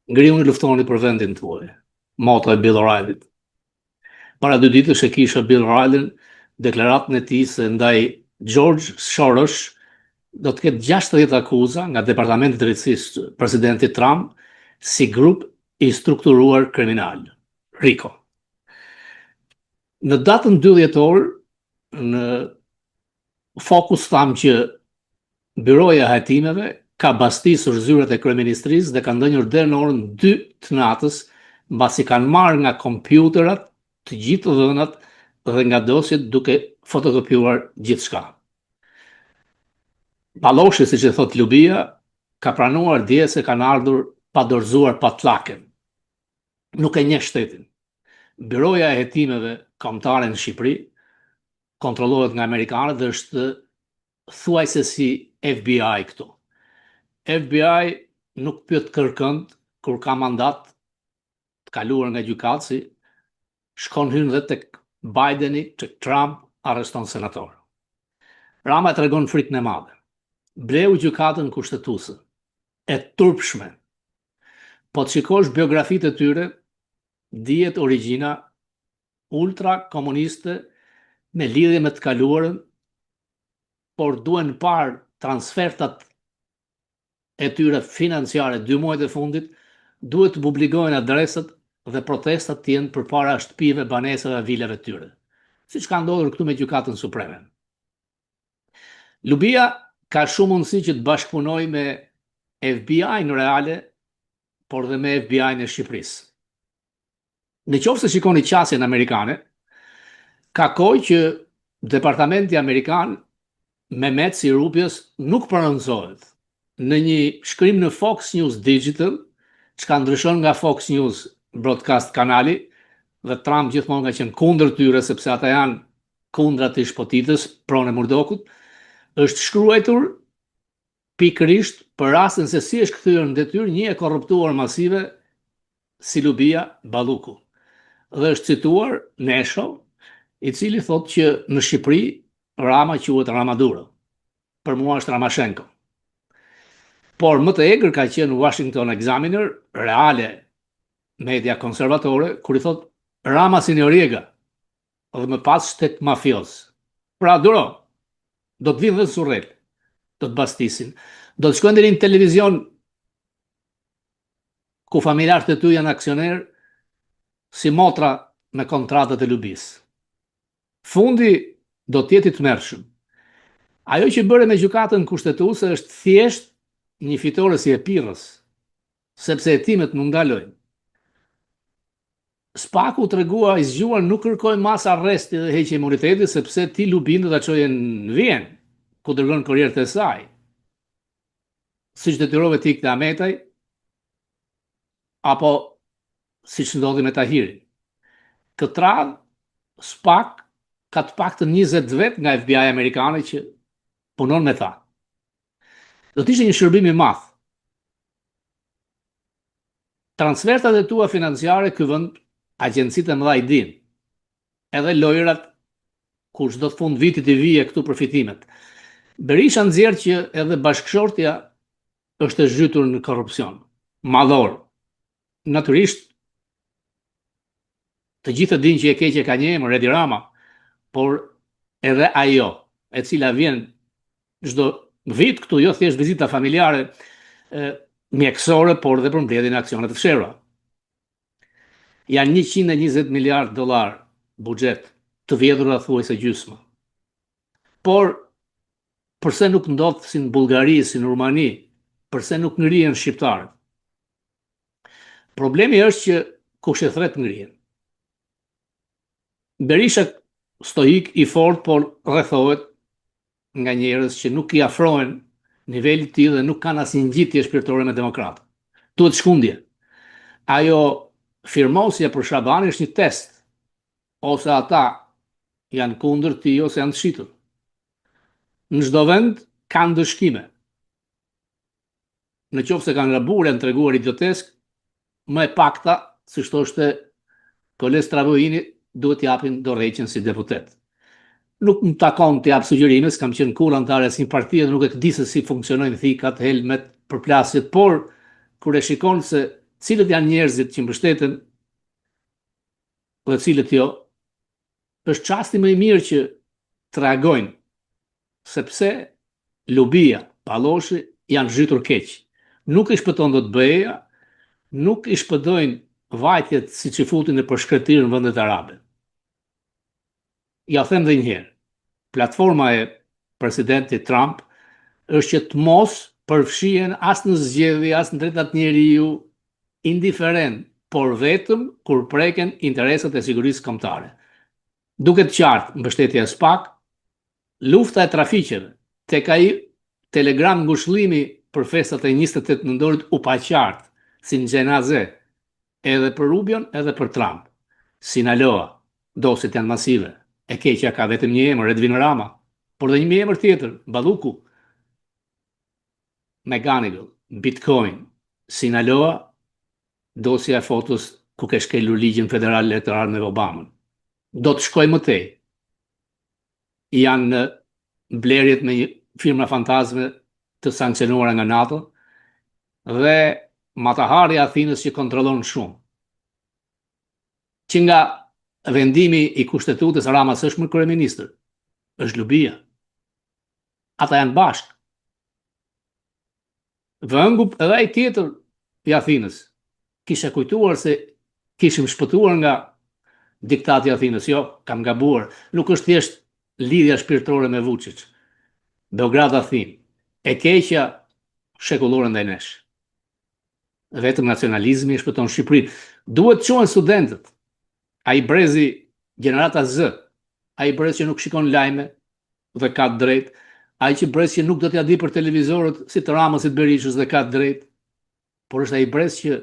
Ngriuni luftoni për vendin tuaj. Moto e Bill O'Reillyt. Para 2 ditësh e kisha Bill O'Reillyn deklaratën e tij se ndaj George Soros do të ketë 60 akuza nga Departamenti i Drejtësisë presidentit Trump si grup i strukturuar kriminal, RICO. Në datën 2 dhjetor, në Fokus thamë që Byroja e Hetimeve ka bastisur zyrat e kryeministrisë dhe ka ndënjur deri në orën 2 të natës, mbasi kanë marrë nga kompjuterat të gjithë dhënat dhe nga dosjet duke fotokopjuar gjithçka. Palloshi, siç e thot Lubia, ka pranuar dje se kanë ardhur pa dorëzuar patllaken. Nuk e njeh shtetin. Byroja e Hetimeve kombëtare në Shqipëri kontrollohet nga amerikanët dhe është thuajse si FBI këtu. FBI nuk pyet kërkënd kur ka mandat të kaluar nga gjykatësi, shkon hyn dhe tek Bideni, tek Trump, arreston senator. Rama tregon frikën e madhe. Bleu gjykatën kushtetuese, e turpshme. Po të shikosh biografitë e tyre, dihet origjina ultra komuniste me lidhje me të kaluarën, por duhen parë transfertat e tyre financiare 2 muajt e fundit, duhet të publikohen adresat dhe protestat të jenë përpara shtëpive, banesave, vilave të tyre. Siç ka ndodhur këtu me gjykatën supreme. Lubia ka shumë mundësi që të bashkëpunoj me FBI në reale, por dhe me FBI në Shqipërisë. Në qoftë se shikoni qasjen amerikane, ka kohë që Departamenti Amerikan me metsi rrupjes nuk prononcohet. Në një shkrim në Fox News Digital, çka ndryshon nga Fox News broadcast kanali, dhe Trump gjithmonë ka qenë kundër tyre sepse ata janë kundra të shpotitës, pronë e Murdokut, është shkruar pikërisht për rastin se si është kthyer në detyrë një e korruptuar masive si Lubia Balluku. Dhe është cituar Nesho, i cili thotë që në Shqipëri Rama quhet Ramaduro. Për mua është Ramashenko. Por më të egër ka qenë Washington Examiner, reale media konservatore, kur i thotë Rama si Noriega, dhe më pas shtet mafios. Pra duro, do të vinë dhe surrel, do të bastisin, do të shkojnë deri në televizion ku familjarët e tu janë aksioner si motra me kontratat e Lubis. Fundi do të jetë i tmerrshëm. Ajo që bëre me gjykatën kushtetuese është thjesht një fitore si e pirrës, sepse hetimet nuk ndalojnë. Spaku tregua i zgjuar nuk kërkoi mas arresti dhe heqje imuniteti sepse ti Lubin do ta çoje në Vjenë, ku dërgon kurierët e saj. Siç detyrove ti këtë Ametaj, apo siç ndodhi me Tahirin. Këtë radhë, Spak ka të paktën 20 vet nga FBI amerikane që punon me ta. Do të ishte një shërbim i madh. Transfertat e tua financiare ky vend agjencitë e mëdha i din. Edhe lojrat kur çdo të fund vitit i vije këtu përfitimet. Berisha nxjerr që edhe bashkëshortja është e zhytur në korrupsion, madhor. Natyrisht të gjithë dinë që e keqe ka një emër, Edi Rama, por edhe ajo, e cila vjen çdo vit këtu, jo thjesht vizita familjare, mjekësore, por dhe për mbledhjen e aksionet të fshehura. Janë $120 miliardë buxhet, të vjedhura thuajse gjysmë. Por përse nuk ndodh si në Bullgari, si në Rumani, përse nuk ngrihen shqiptarët? Problemi është që kush e thret ngrihen. Berisha stoik i fort, por rrethohet nga njerëz që nuk i afrohen nivelit të tij dhe nuk kanë asnjë ngjitje shpirtërore me demokratë. Duhet shkundje. Ajo firmosja për Shabani është një test. Ose ata janë kundër ti ose janë të shitur. Në çdo vend kanë dëshkime. Në qoftë se kanë gabuar, janë treguar idiotesk, më e pakta, siç thoshte Koles Travoini, duhet japin dorëheqjen si deputet. Nuk më takon të jap sugjerime, s'kam qenë kurrë antar e asnjë partie dhe nuk e di se si funksionojnë thikat, helmet, përplasjet, por kur e shikon se cilët janë njerëzit që mbështeten dhe cilët jo, është çasti më i mirë që të reagojnë, sepse Lubia, Palloshi janë zhytur keq. Nuk i shpëton dot BE-ja, nuk i shpëtojnë vajtjet siç i futin në përshkretirë në vendet arabe. Ja them edhe një herë, platforma e presidentit Trump është që të mos përfshihen as në zgjedhje, as në drejtat njeriu, indiferent, por vetëm kur preken interesat e sigurisë kombëtare. Duket qartë mbështetja e SPAK, lufta e trafiqeve, tek ai telegram ngushëllimi për festat e 28 nëntorit u pa qartë, si në xhenaze, edhe për Rubion edhe për Trump. Sinaloa, dosit janë masive. E keqja ka vetëm një emër, Edwin Rama, por dhe një emër tjetër, Balluku, McGonigal, Bitcoin, Sinaloa, dosja e fotos ku ke shkelur ligjin federal elektoral me Obamën. Do të shkoj më tej. Janë blerjet me firma fantazme të sankcionuara nga NATO dhe Matahari Athinës që kontrollon shumë. Që nga vendimi i kushtetutës Rama s'është më kryeministër, është Lubia. Ata janë bashkë. Vëngu edhe ai tjetër i Athinës kisha kujtuar se kishim shpëtuar nga diktati i Athinës. Jo, kam gabuar. Nuk është thjesht lidhja shpirtërore me Vučić. Beograd-Athinë. E keqja shekullore ndaj nesh. Vetëm nacionalizmi e shpëton Shqipërinë. Duhet të quhen studentët. Ai brezi gjenerata Z, ai brez që nuk shikon lajme dhe ka drejt, ai që brez që nuk do t'ja di për televizorët si të Ramës, si të Berishës dhe ka drejt, por është ai brez që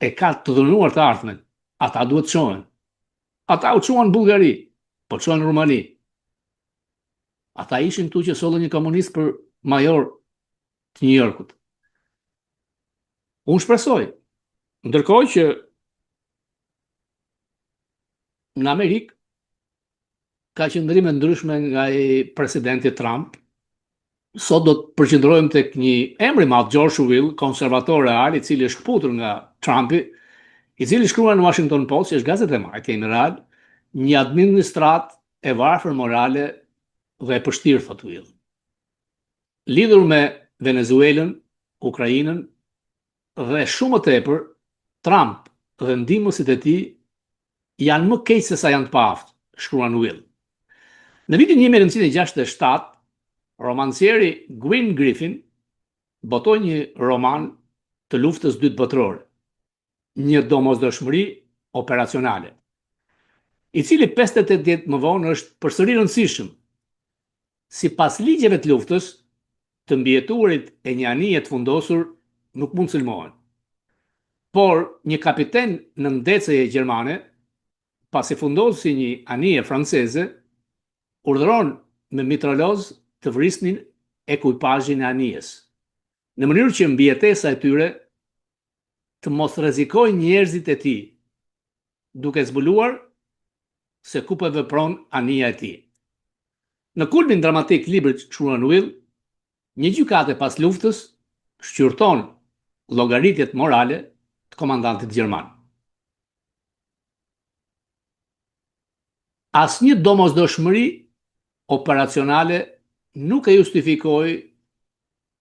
e ka të dhënuar të ardhmen. Ata duhet të qohen. Ata u qohen në Bullgari, po qohen në Rumani. Ata ishin këtu që sollën një komunist për major të New Yorkut. Unë shpresoj, ndërkohë që në Amerikë ka qëndrime ndryshme nga i presidenti Trump. Sot do të përqendrohem tek një emër i madh, George Will, konservator real, i cili është kputur nga Trumpi, i cili shkruan në Washington Post, që është gazetë e marke general, një administrat e varfër morale dhe e përshtirë, thot Will. Lidhur me Venezuelën, Ukrainën dhe shumë më tepër, Trump dhe ndihmësit e tij janë më keq se sa janë të paaftë, shkruan Will. Në vitin 1967, romancieri Gwyn Griffin botoi një roman të luftës dytë botërore, një domosdoshmëri operacionale, i cili 58 vjet më vonë është përsëri rëndësishëm. Sipas ligjeve të luftës, të mbijetuarit e një anije të fundosur nuk mund sulmohen. Por një kapiten në ndeceje gjermane, pasi fundosi një anije franceze, urdhëron me mitraloz të vrisnin ekuipazhin e anijes, në mënyrë që mbijetesa e tyre të mos rrezikojnë njerëzit e tij, duke zbuluar se ku po vepron anija e tij. Në kulmin dramatik të librit shkruan Will, një gjykate pas luftës shqyrton llogaritjet morale të komandantit gjerman. Asnjë domosdoshmëri operacionale nuk e justifikoi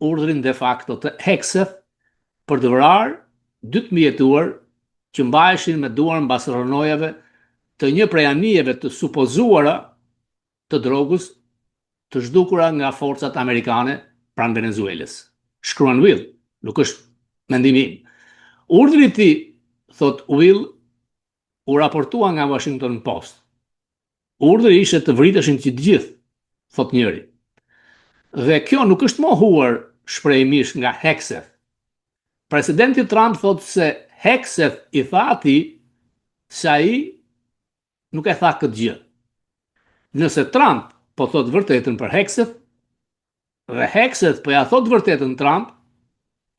urdhrin de facto të Hegseth për të vrarë 2 mbijetuar që mbaheshin me duar mbas rrënojave të një prej anijeve të supozuara të drogës të zhdukura nga forcat amerikane pranë Venezuelës. Shkruan Will, nuk është mendimi im. Urdhri i tij, thot Will, u raportua nga Washington Post. Urdhri ishte të vriteshin të gjithë, thot njëri. Dhe kjo nuk është mohuar shprehimisht nga Hegseth. Presidenti Trump thot se Hegseth i tha atij se ai nuk e tha këtë gjë. Nëse Trump po thot vërtetën për Hegseth dhe Hegseth po ja thot vërtetën Trump,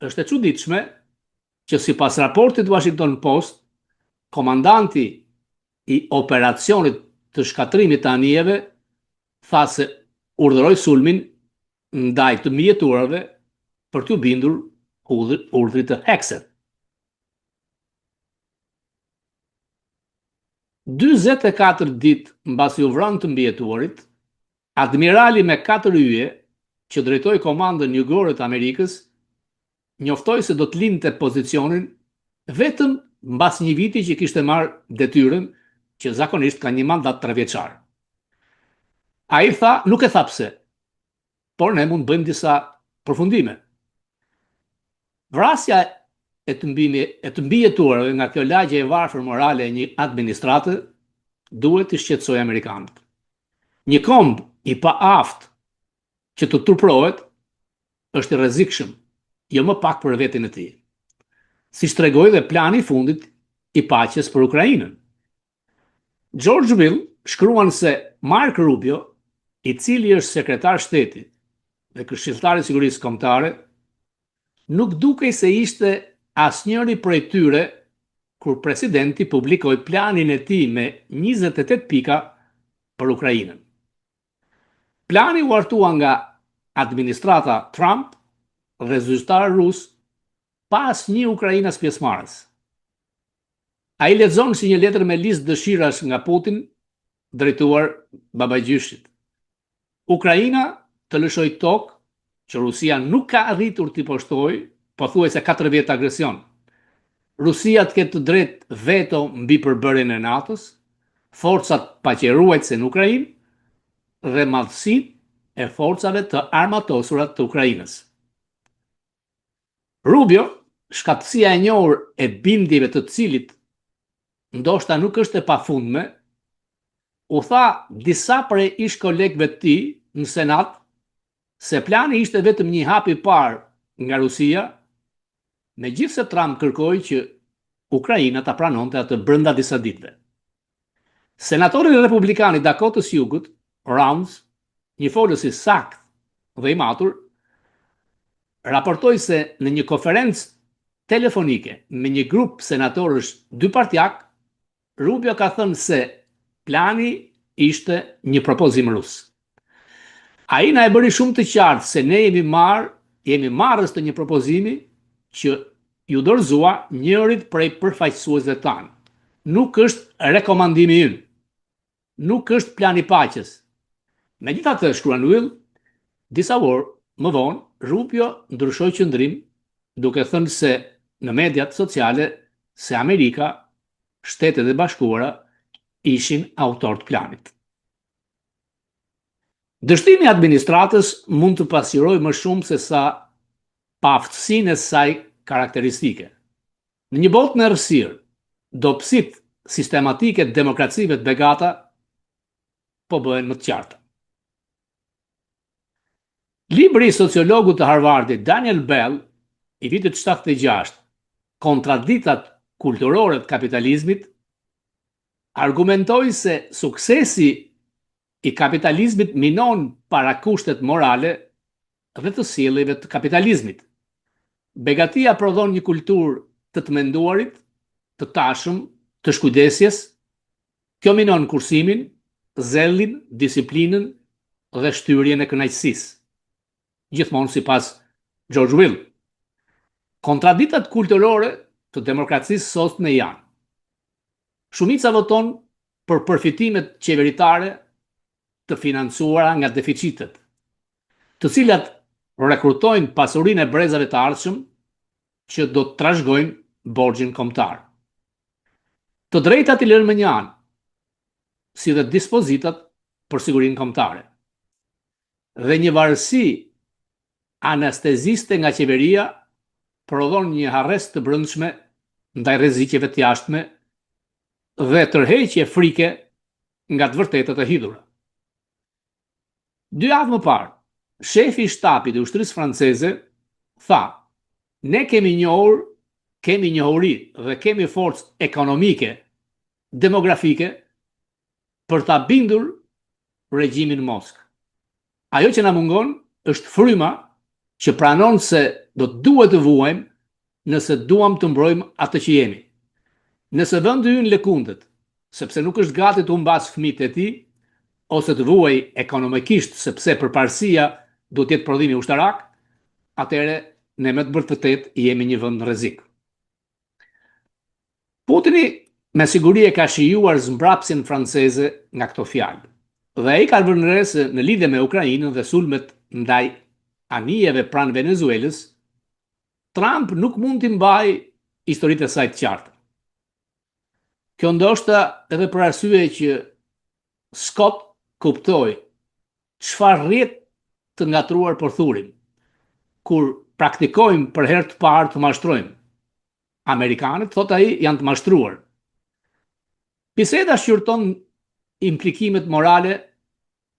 është e çuditshme që sipas raportit Washington Post, komandanti i operacionit të shkatrimit të anijeve tha se urdhëroi sulmin ndaj të mbijeturave për t'u bindur urdhrit të Hegseth. 44 ditë mbasi u vrarë të mbijetuarit, admirali me 4 yje që drejtoi komandën jugore të Amerikës njoftoi se do të lindte pozicionin vetëm mbas një viti që kishte marrë detyrën, që zakonisht ka një mandat 3 vjeçar. Ai tha, nuk e tha pse, por ne mund bëjmë disa përfundime. Vrasja e të mbijetuarve nga kjo lagje e varfër morale e një administrate duhet të shqetësojë amerikanët. Një komb i paaft që të turprohet është i rrezikshëm, jo më pak për veten e tij. Siç tregoi dhe plani i fundit i paqes për Ukrainën. George Will shkruan se Mark Rubio, i cili është sekretar shteti dhe këshilltar i sigurisë kombëtare, nuk dukej se ishte asnjëri prej tyre kur presidenti publikoi planin e tij me 28 pika për Ukrainën. Plani u artua nga administrata Trump dhe zyrtar rus pa asnjë ukrainas pjesëmarrës. Ai lexon si një letër me listë dëshirash nga Putin drejtuar babagjyshit. Ukraina të lëshoj tokë që Rusia nuk ka arritur t'i poshtojë, pothuajse 4 vjet agresion. Rusia të ketë të drejtë veto mbi përbërjen e NATO-s, forcat paqëruese në Ukrainë dhe madhësitë e forcave të armatosura të Ukrainës. Rubio, shkatësia e njohur e bindjeve të cilit ndoshta nuk është e pafundme, u tha disa prej ish kolegëve të tij në Senat se plani ishte vetëm një hap i parë nga Rusia, megjithse Trump kërkoi që Ukraina ta pranonte atë brenda disa ditëve. Senatori republikan i Dakotës Jugut, Rounds, një folës i saktë dhe i matur, raportoi se në një konferencë telefonike me një grup senatorësh dypartjak, Rubio ka thënë se plani ishte një propozim rus. Ai na e bëri shumë të qartë se ne jemi marrës të një propozimi që ju dorëzua njërit prej përfaqësuesve tanë. Nuk është rekomandimi ynë. Nuk është plani paqes. Megjithatë, shkruan Will, disa orë më vonë, Rubio ndryshoi qëndrim, duke thënë se në mediat sociale se Amerika, Shtetet e Bashkuara ishin autor të planit. Dështimi i administratës mund të pasqyrojë më shumë se sa paaftësinë e saj karakteristike. Në një botë në errësirë, dobësitë sistematike të demokracive të begata po bëhen më të qarta. Libri i sociologut të Harvardit Daniel Bell i vitit 76, Kontradiktat kulturore të kapitalizmit, argumentoi se suksesi i kapitalizmit minon parakushtet morale dhe të sjelljeve të kapitalizmit. Begatia prodhon një kulturë të menduarit, të tashëm, të shkujdesjes. Kjo minon kursimin, zellin, disiplinën dhe shtyrjen e kënaqësisë. Gjithmonë sipas George Will. Kontradiktat kulturore të demokracisë sotme janë: shumica voton për përfitimet qeveritare të financuara nga deficitet, të cilat rekrutojnë pasurinë e brezave të ardhshëm që do të trashëgojnë borxhin kombëtar. Të drejtat i lënë më një anë, si dhe dispozitat për sigurinë kombëtare. Dhe një varësi anesteziste nga qeveria prodhon një harres të brendshme ndaj rrezikeve të jashtme dhe tërheqje frike nga të vërtetat e hidhura. 2 javë më parë, shefi i shtapit i ushtrisë franceze tha: ne kemi njohuri dhe kemi forcë ekonomike, demografike për ta bindur regjimin Moskë. Ajo që na mungon është fryma që pranon se do të duhet të vuajmë nëse duam të mbrojmë atë që jemi. Nëse vendi ynë lëkundet, sepse nuk është gati të humbas fëmijët e tij, ose të vuaj ekonomikisht sepse përparësia do të jetë prodhimi ushtarak, atëherë ne me të vërtetë jemi një vend në rrezik. Putini me siguri e ka shijuar zmbrapsin franceze nga këto fjalë. Dhe ai ka vënë re se në lidhje me Ukrainën dhe sulmet ndaj anijeve pranë Venezuelës, Trump nuk mund t'i mbaj historitë e saj të qarta. Kjo ndoshta edhe për arsye që Scott kuptoi çfarë rrjet të ngatruar për thurim, kur praktikojmë për herë të parë të mashtrojmë. Amerikanët, thot ai, janë të mashtruar. Biseda shqyrton implikimet morale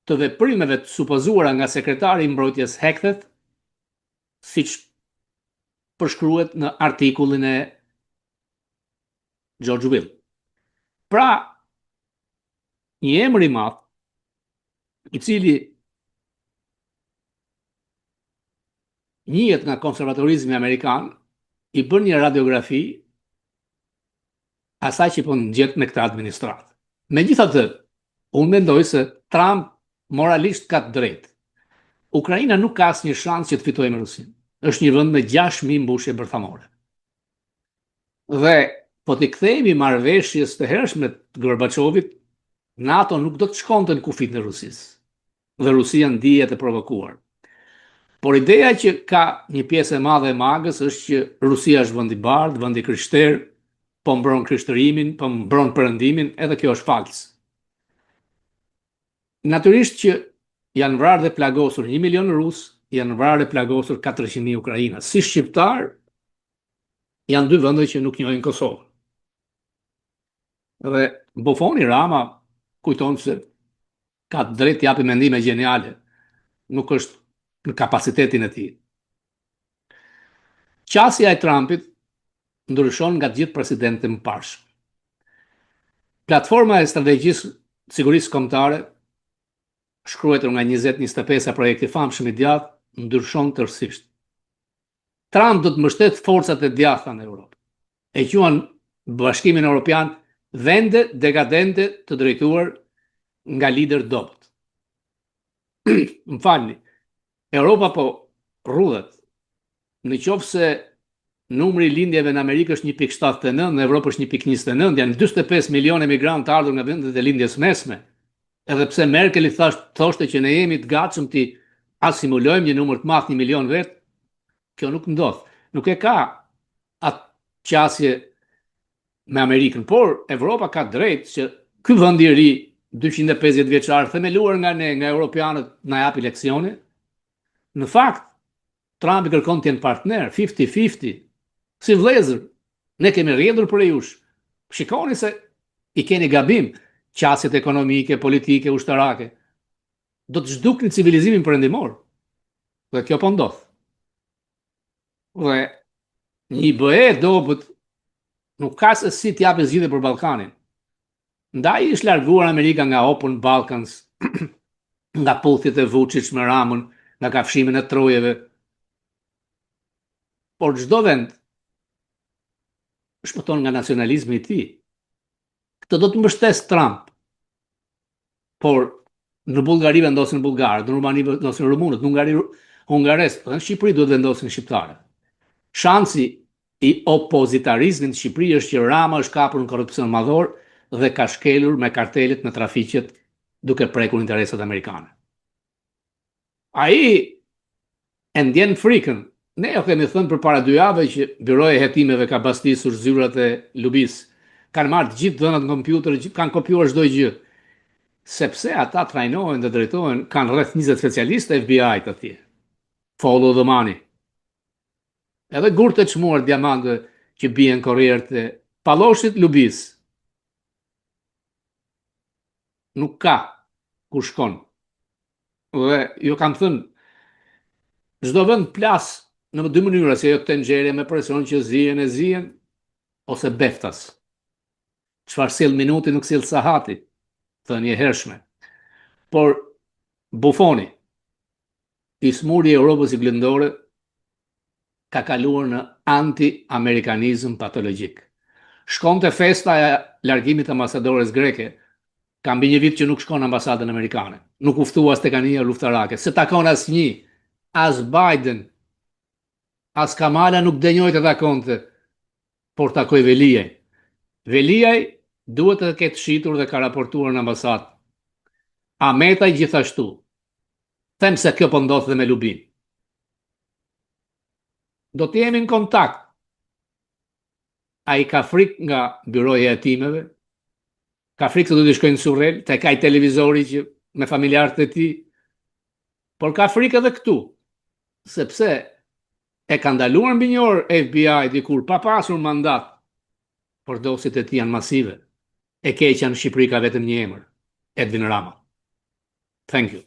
të veprimeve të supozuara nga sekretari i mbrojtjes Hektet, siç përshkruhet në artikullin e George Will. Pra, një emër i madh, i cili njihet nga konservatorizmi amerikan, i bën një radiografi asaj që po ngjet me këtë administratë. Megjithatë, unë mendoj se Trump moralisht ka të drejtë. Ukraina nuk ka asnjë shans që të fitojë me Rusinë. Është një vend me 6.000 mbushje bërthamore. Dhe po t'i kthehemi marrëveshjes të hershme të Gorbachevit, NATO nuk do të shkonte në kufit në Rusisë. Dhe Rusia ndihet e provokuar. Por ideja që ka një pjesë e madhe e magës është që Rusia është vend i bardhë, vend i krishterë, po mbron krishtërimin, po mbron perëndimin, edhe kjo është fals. Natyrisht që janë vrarë dhe plagosur 1 milion rus, janë vrarë dhe plagosur 400.000 Ukraina. Si shqiptar, janë dy vende që nuk njohin Kosovën. Dhe bufoni Rama kujton se ka drejt të japë mendime geniale, nuk është në kapacitetin e tij. Qasja e Trumpit ndryshon nga gjithë presidentët e mëparshëm. Platforma e strategjisë sigurisë kombëtare, shkruar nga 2025 projekti famshëm i djathtë, ndryshon tërësisht. Trump do të mbështet forcat e djathta në Europë. E quajnë Bashkimin Evropian vende dekadente të drejtuar nga lider dobët. Më falni, Europa po rrudhet. Në qoftë se numri i lindjeve në Amerikë është 1.79, në Evropë është 1.29, janë 45 milionë emigrantë ardhur nga vendet e lindjes mesme. Edhe pse Merkel i thoshte që ne jemi të gatshëm të asimulojmë një numër të madh 1 milion vet, kjo nuk ndodh. Nuk e ka atë qasje me Amerikën, por Evropa ka drejt që ky vend i ri 250 vjeçar themeluar nga ne, nga europianët, na japi leksione. Në fakt, Trump i kërkon të jenë partner 50-50, si vëllezër. Ne kemi rrjedhur për jush. Shikoni se i keni gabim qasjet ekonomike, politike, ushtarake. Do të zhdukni civilizimin perëndimor. Dhe kjo po ndodh. Dhe një BE dobët nuk ka se si t'japë zgjidhje për Ballkanin. Ndaj është larguar Amerika nga Open Balkans, nga puthjet e Vučić me Ramën, nga kafshimin e trojeve. Por çdo vend shpëton nga nacionalizmi i tij. Këtë do të mbështes Trump. Por në Bullgari vendosin bullgarët, në Rumani vendosin rumunët, në Hungari hungarezët, në Shqipëri duhet vendosin shqiptarët. Shansi i opozitarizmit në Shqipëri është që Rama është kapur në korrupsion madhor dhe ka shkelur me kartelet në trafiqet duke prekur interesat amerikane. Ai e ndjen frikën. Ne jo kemi thënë për para 2 javë që Byroja e Hetimeve ka bastisur zyrat e Lubis. Kanë marrë të gjithë dhënat në kompjuter, kanë kopjuar çdo gjë. Sepse ata trajnohen dhe drejtohen, kanë rreth 20 specialistë FBI të atje. Follow the money. Edhe gurtë të çmuar diamante që bien korrierët e palloshit Lubis. Nuk ka ku shkon. Dhe ju kam thënë, çdo vend plas në 2 mënyra, si ajo tenxhere me presion që zihen, ose beftas. Çfarë sjell minuti nuk sjell sahati, thënie e hershme. Por bufoni, i smuri i Europës i glendore, ka kaluar në anti-amerikanizëm patologjik. Shkonte festa e largimit të ambasadores greke, ka mbi 1 vit që nuk shkon në ambasadën amerikane. Nuk u ftua as tek anija luftarake, se takon asnjë, as Biden, as Kamala nuk denjoj të takonte, por takoj Veliaj. Veliaj duhet të ketë shitur dhe ka raportuar në ambasadë. Ametaj gjithashtu. Them se kjo po ndodh dhe me Lubin. Do të jemi në kontakt. Ai ka frikë nga byroja e hetimeve, ka frikë se do të shkojnë në Surrel, tek ai televizori që me familjarët e tij, por ka frikë edhe këtu, sepse e ka ndaluar mbi një orë FBI dikur pa pasur mandat, por dosjet e tij janë masive. E keqja në Shqipëri ka vetëm një emër, Edwin Rama. Thank you.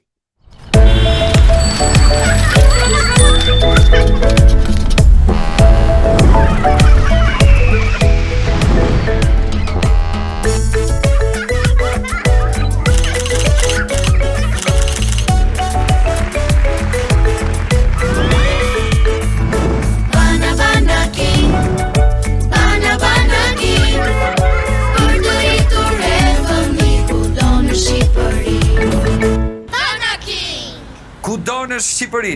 Kudo në Shqipëri.